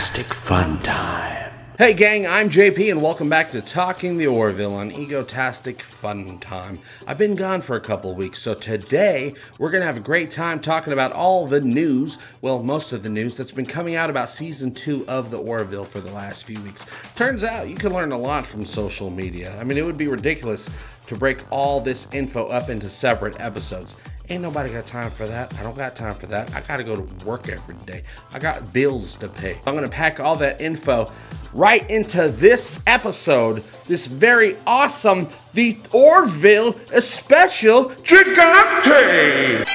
Egotastic FunTime. Hey gang, I'm JP and welcome back to Talking The Orville on Egotastic FunTime. I've been gone for a couple weeks, so today we're going to have a great time talking about all the news, well, most of the news that's been coming out about Season 2 of The Orville for the last few weeks. Turns out you can learn a lot from social media. I mean, it would be ridiculous to break all this info up into separate episodes. Ain't nobody got time for that. I don't got time for that. I gotta go to work every day. I got bills to pay. I'm gonna pack all that info right into this episode, this very awesome, the Orville Special Gigante!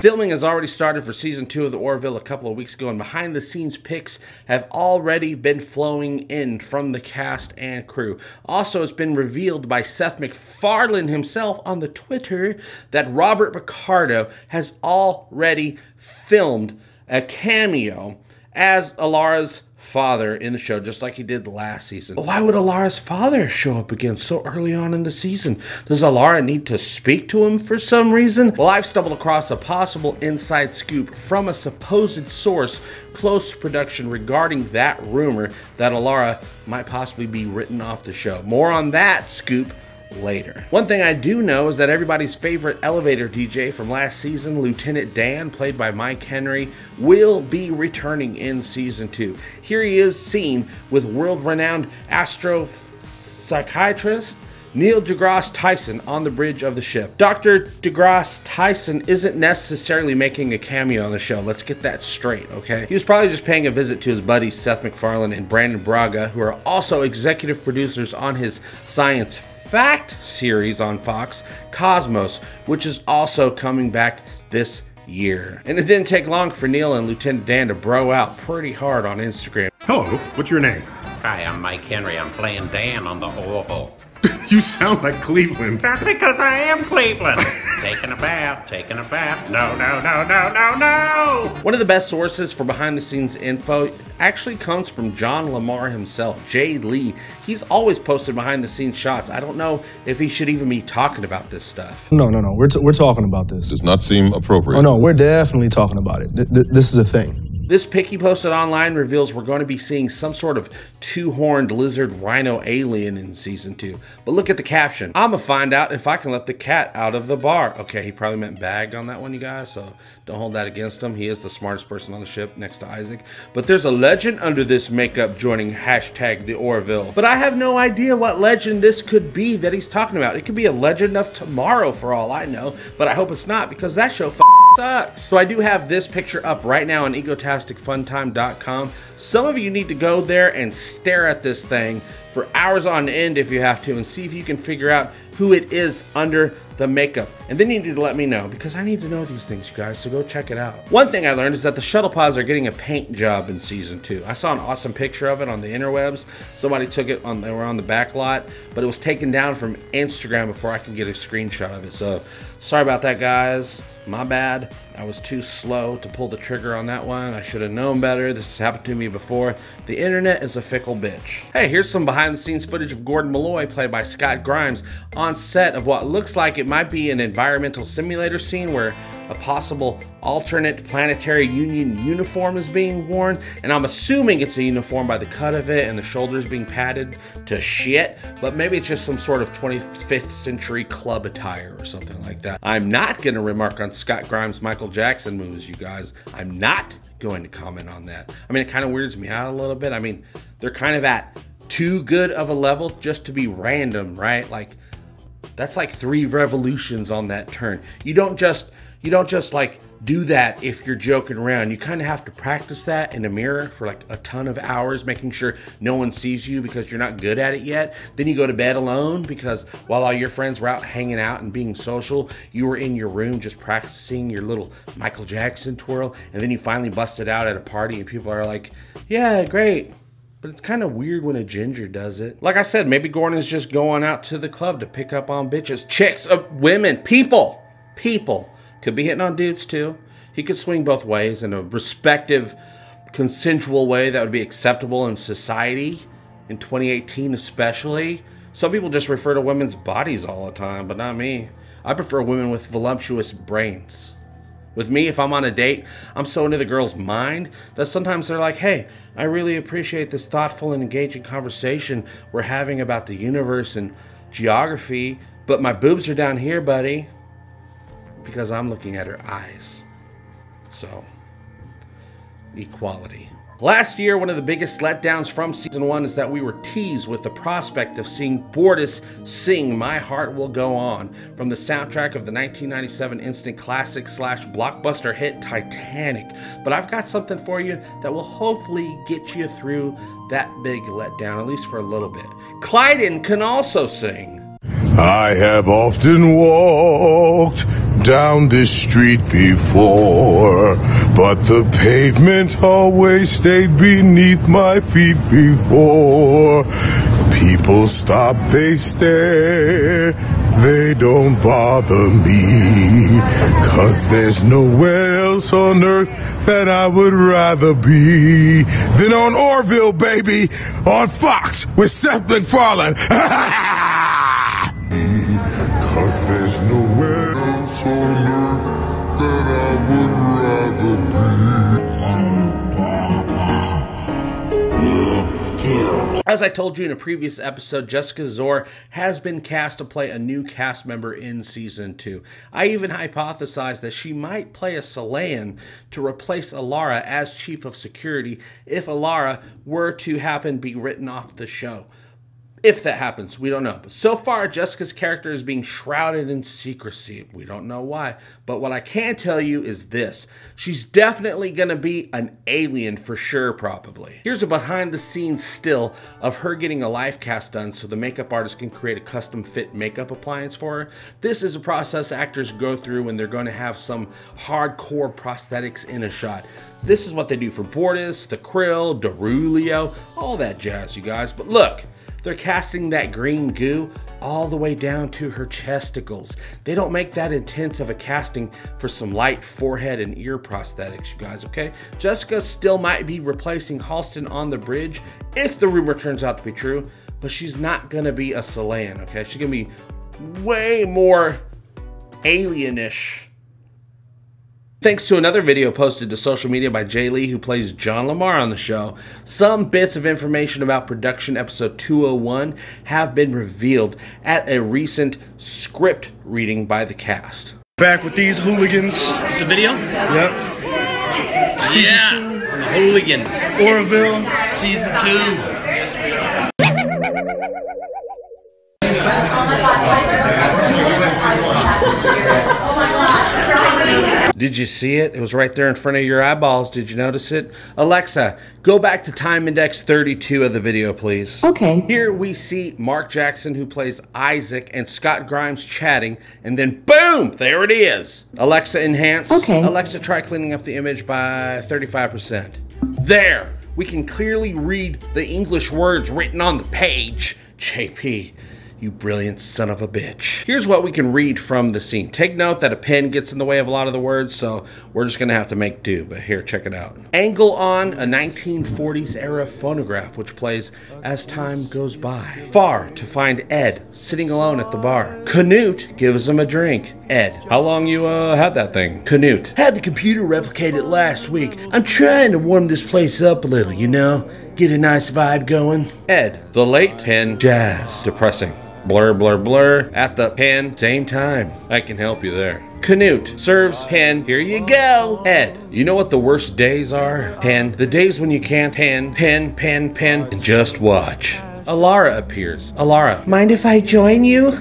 Filming has already started for Season 2 of The Orville a couple of weeks ago, and behind-the-scenes pics have already been flowing in from the cast and crew. Also, it's been revealed by Seth MacFarlane himself on the Twitter that Robert Picardo has already filmed a cameo as Alara's father in the show, just like he did last season. But why would Alara's father show up again so early on in the season? Does Alara need to speak to him for some reason? Well, I've stumbled across a possible inside scoop from a supposed source close to production regarding that rumor that Alara might possibly be written off the show. More on that scoop later. One thing I do know is that everybody's favorite elevator DJ from last season, Lieutenant Dan, played by Mike Henry, will be returning in Season 2. Here he is seen with world-renowned astropsychiatrist Neil deGrasse Tyson on the bridge of the ship. Dr. deGrasse Tyson isn't necessarily making a cameo on the show. Let's get that straight, okay? He was probably just paying a visit to his buddies Seth MacFarlane and Brandon Braga, who are also executive producers on his science fact series on Fox, Cosmos, which is also coming back this year. And it didn't take long for Neil and Lieutenant Dan to bro out pretty hard on Instagram. Hello, what's your name? Hi, I'm Mike Henry. I'm playing Dan on the Orville. You sound like Cleveland. That's because I am Cleveland. Taking a bath, taking a bath. No, no, no, no, no, no! One of the best sources for behind-the-scenes info actually comes from John Lamar himself, Jay Lee. He's always posted behind-the-scenes shots. I don't know if he should even be talking about this stuff. No. We're talking about this. Does not seem appropriate. Oh, no, we're definitely talking about it. This is a thing. This pic he posted online reveals we're going to be seeing some sort of two-horned lizard rhino alien in Season 2. But look at the caption. I'ma find out if I can let the cat out of the bar. Okay, he probably meant bag on that one, you guys, so don't hold that against him. He is the smartest person on the ship next to Isaac. But there's a legend under this makeup joining hashtag the Orville. But I have no idea what legend this could be that he's talking about. It could be a legend of tomorrow for all I know, but I hope it's not because that show sucks. So I do have this picture up right now on egotasticfuntime.com. Some of you need to go there and stare at this thing for hours on end if you have to and see if you can figure out who it is under the makeup. And then you need to let me know because I need to know these things, you guys, so go check it out. One thing I learned is that the shuttle pods are getting a paint job in Season 2. I saw an awesome picture of it on the interwebs. Somebody took it they were on the back lot, but it was taken down from Instagram before I could get a screenshot of it. So sorry about that, guys. My bad. I was too slow to pull the trigger on that one. I should have known better. This has happened to me before. The internet is a fickle bitch. Hey, here's some behind-the-scenes footage of Gordon Malloy, played by Scott Grimes, on set of what looks like it might be an environmental simulator scene where a possible alternate planetary union uniform is being worn. And I'm assuming it's a uniform by the cut of it and the shoulders being padded to shit, but maybe it's just some sort of 25th century club attire or something like that. I'm not gonna remark on Scott Grimes' Michael Jackson moves, you guys. I'm not going to comment on that. I mean, it kind of weirds me out a little bit. I mean, they're kind of at too good of a level just to be random, right? Like, that's like 3 revolutions on that turn. You don't just like do that if you're joking around. You kind of have to practice that in a mirror for like a ton of hours, making sure no one sees you because you're not good at it yet. Then you go to bed alone because while all your friends were out hanging out and being social, you were in your room just practicing your little Michael Jackson twirl. And then you finally bust it out at a party and people are like, yeah, great. But it's kind of weird when a ginger does it. Like I said, maybe Gordon's just going out to the club to pick up on bitches, chicks, women, people. Could be hitting on dudes too. He could swing both ways in a respective, consensual way that would be acceptable in society in 2018 especially. Some people just refer to women's bodies all the time, but not me. I prefer women with voluptuous brains. With me, if I'm on a date, I'm so into the girl's mind that sometimes they're like, hey, I really appreciate this thoughtful and engaging conversation we're having about the universe and geography, but my boobs are down here, buddy, because I'm looking at her eyes. So, equality. Last year, one of the biggest letdowns from season 1 is that we were teased with the prospect of seeing Bortus sing My Heart Will Go On from the soundtrack of the 1997 instant classic / blockbuster hit Titanic. But I've got something for you that will hopefully get you through that big letdown, at least for a little bit. Clyden can also sing. I have often walked down this street before, but the pavement always stayed beneath my feet before. People stop, they stare, they don't bother me, 'cause there's nowhere else on earth that I would rather be than on Orville, baby, on Fox with Seth MacFarlane. 'Cause there's nowhere else on earth that I would rather be. As I told you in a previous episode, Jessica Szohr has been cast to play a new cast member in season 2. I even hypothesized that she might play a Solayan to replace Alara as chief of security if Alara were to happen to be written off the show. If that happens, we don't know. But so far, Jessica's character is being shrouded in secrecy. We don't know why. But what I can tell you is this. She's definitely going to be an alien for sure, probably. Here's a behind-the-scenes still of her getting a live cast done so the makeup artist can create a custom-fit makeup appliance for her. This is a process actors go through when they're going to have some hardcore prosthetics in a shot. This is what they do for Bortus, the Krill, Darulio, all that jazz, you guys. But look. They're casting that green goo all the way down to her chesticles. They don't make that intense of a casting for some light forehead and ear prosthetics, you guys, okay? Jessica still might be replacing Halston on the bridge if the rumor turns out to be true, but she's not gonna be a Solayan, okay? She's gonna be way more alienish. Thanks to another video posted to social media by Jay Lee, who plays John Lamar on the show, some bits of information about production episode 201 have been revealed at a recent script reading by the cast. Back with these hooligans. It's a video? Yep. Season 2. The Hooligan. Orville. Season 2. Did you see it? It was right there in front of your eyeballs. Did you notice it? Alexa, go back to time index 32 of the video, please. Okay. Here we see Mark Jackson, who plays Isaac, and Scott Grimes chatting, and then boom, there it is. Alexa, enhance. Okay. Alexa, try cleaning up the image by 35%. There, we can clearly read the English words written on the page. JP, you brilliant son of a bitch. Here's what we can read from the scene. Take note that a pen gets in the way of a lot of the words, so we're just gonna have to make do, but here, check it out. Angle on a 1940s era phonograph, which plays as time goes by. Far to find Ed sitting alone at the bar. Canute gives him a drink. Ed, how long you had that thing? Canute, had the computer replicate it last week. I'm trying to warm this place up a little, you know? Get a nice vibe going. Ed, the late pen, jazz, depressing. Blur, blur, blur, at the pen, same time. I can help you there. Canute serves pen, here you go. Ed, you know what the worst days are? Pen, the days when you can't pen, and just watch. Alara appears. Alara, mind if I join you?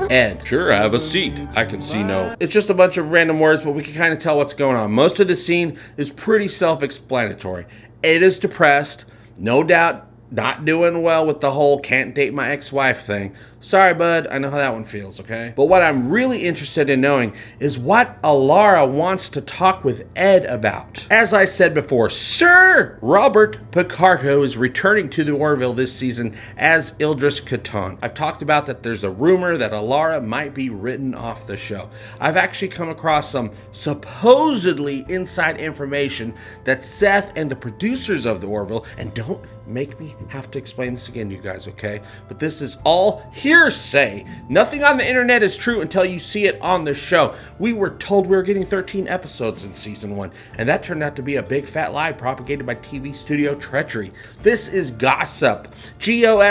Ed, sure, have a seat. I can see no. It's just a bunch of random words, but we can kind of tell what's going on. Most of the scene is pretty self-explanatory. Ed is depressed, no doubt not doing well with the whole can't date my ex-wife thing. Sorry, bud, I know how that one feels, okay? But what I'm really interested in knowing is what Alara wants to talk with Ed about. As I said before, Sir Robert Picardo is returning to the Orville this season as Idris Catan. I've talked about that there's a rumor that Alara might be written off the show. I've actually come across some supposedly inside information that Seth and the producers of the Orville, and don't make me have to explain this again, you guys, okay? But this is all hearsay. Nothing on the internet is true until you see it on the show. We were told we were getting 13 episodes in season 1, and that turned out to be a big fat lie propagated by TV studio treachery. This is gossip. Gossippi.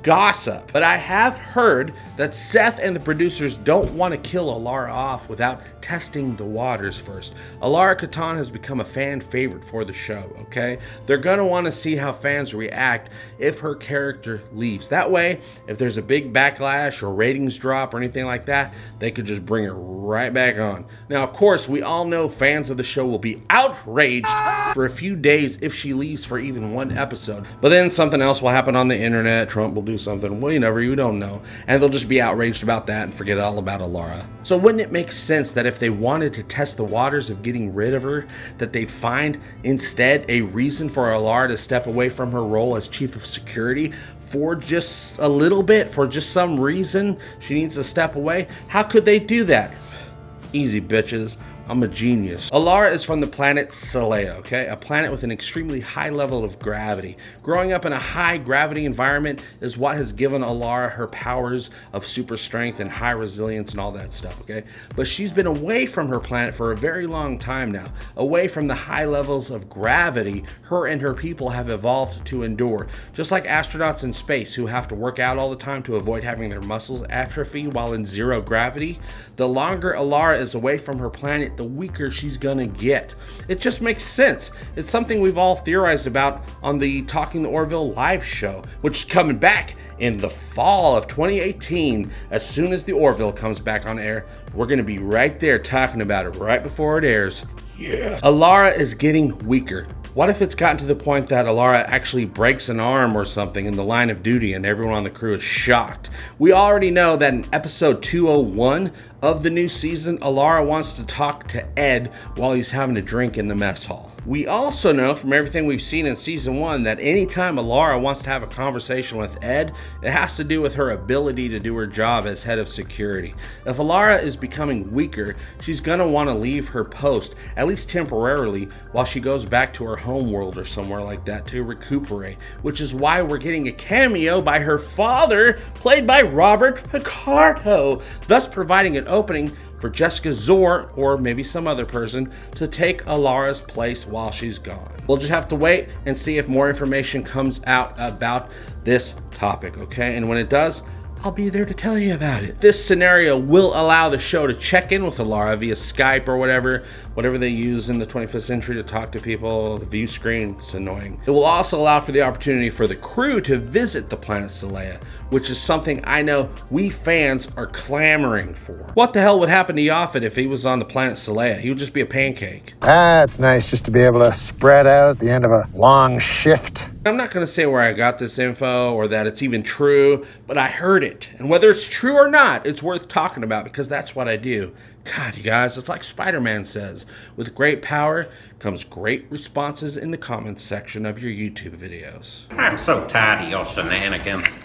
Gossip. But I have heard that Seth and the producers don't want to kill Alara off without testing the waters first. Alara Katan has become a fan favorite for the show, okay? They're going to want to see how fans react if her character leaves. That way, if there's a big backlash or ratings drop or anything like that, they could just bring her right back on. Now, of course, we all know fans of the show will be outraged for a few days if she leaves for even one episode. But then something else will happen on the internet. Trump will do something, well, you don't know, and they'll just be outraged about that and forget all about Alara. So wouldn't it make sense that if they wanted to test the waters of getting rid of her, that they find instead a reason for Alara to step away from her role as chief of security for just a little bit, for just some reason she needs to step away? How could they do that? Easy, bitches. I'm a genius. Alara is from the planet Szohr, okay? A planet with an extremely high level of gravity. Growing up in a high gravity environment is what has given Alara her powers of super strength and high resilience and all that stuff, okay? But she's been away from her planet for a very long time now. Away from the high levels of gravity her and her people have evolved to endure. Just like astronauts in space who have to work out all the time to avoid having their muscles atrophy while in zero gravity, the longer Alara is away from her planet, the weaker she's gonna get. It just makes sense. It's something we've all theorized about on the Talking The Orville live show, which is coming back in the fall of 2018. As soon as the Orville comes back on air, we're gonna be right there talking about it right before it airs. Yeah. Alara is getting weaker. What if it's gotten to the point that Alara actually breaks an arm or something in the line of duty and everyone on the crew is shocked? We already know that in episode 201 of the new season, Alara wants to talk to Ed while he's having a drink in the mess hall. We also know from everything we've seen in season 1 that anytime Alara wants to have a conversation with Ed, it has to do with her ability to do her job as head of security. If Alara is becoming weaker, she's gonna want to leave her post, at least temporarily, while she goes back to her home world or somewhere like that to recuperate, which is why we're getting a cameo by her father, played by Robert Picardo, thus providing an opening for Jessica Szohr, or maybe some other person, to take Alara's place while she's gone. We'll just have to wait and see if more information comes out about this topic, okay? And when it does, I'll be there to tell you about it. This scenario will allow the show to check in with Alara via Skype or whatever they use in the 25th century to talk to people. The view screen, it's annoying. It will also allow for the opportunity for the crew to visit the planet Szohr, which is something I know we fans are clamoring for. What the hell would happen to Yaphet if he was on the planet Szohr? He would just be a pancake. It's nice just to be able to spread out at the end of a long shift. I'm not going to say where I got this info or that it's even true, but I heard it. And whether it's true or not, it's worth talking about because that's what I do. God, you guys, it's like Spider-Man says, with great power comes great responses in the comments section of your YouTube videos. I'm so tired of your shenanigans.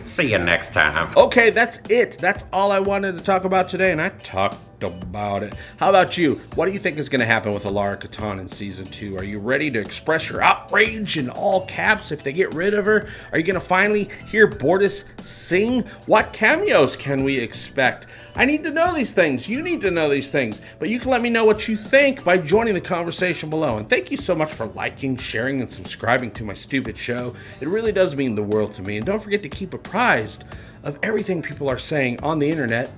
See you next time. Okay, that's it. That's all I wanted to talk about today, and I talked about it. How about you? What do you think is going to happen with Alara Katan in season 2? Are you ready to express your outrage in all caps if they get rid of her? Are you going to finally hear Bortus sing? What cameos can we expect? I need to know these things. You need to know these things. But you can let me know what you think by joining the conversation below. And thank you so much for liking, sharing, and subscribing to my stupid show. It really does mean the world to me. And don't forget to keep apprised of everything people are saying on the internet,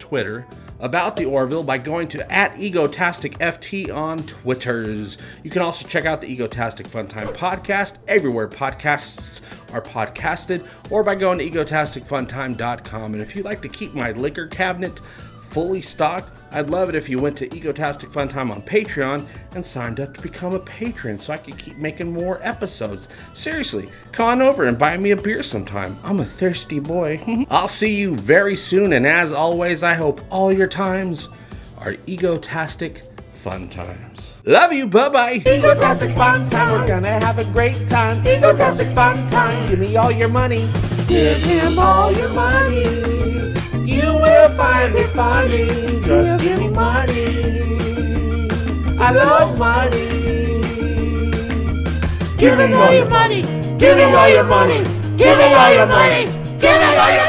Twitter, about the Orville by going to @Egotastic FT on Twitters. You can also check out the Egotastic FunTime podcast everywhere podcasts are podcasted, or by going to egotasticfuntime.com. And if you'd like to keep my liquor cabinet fully stocked, I'd love it if you went to Egotastic FunTime on Patreon and signed up to become a patron so I could keep making more episodes. Seriously, come on over and buy me a beer sometime. I'm a thirsty boy. I'll see you very soon, and as always, I hope all your times are Egotastic Fun Times. Love you, bye-bye. Egotastic Fun Time, we're gonna have a great time. Egotastic Fun Time, give me all your money. Give him all your money. You will find it funny. Just give me money. I love money. Give me all your money. Give me all your money. Give me all your money. Give me all your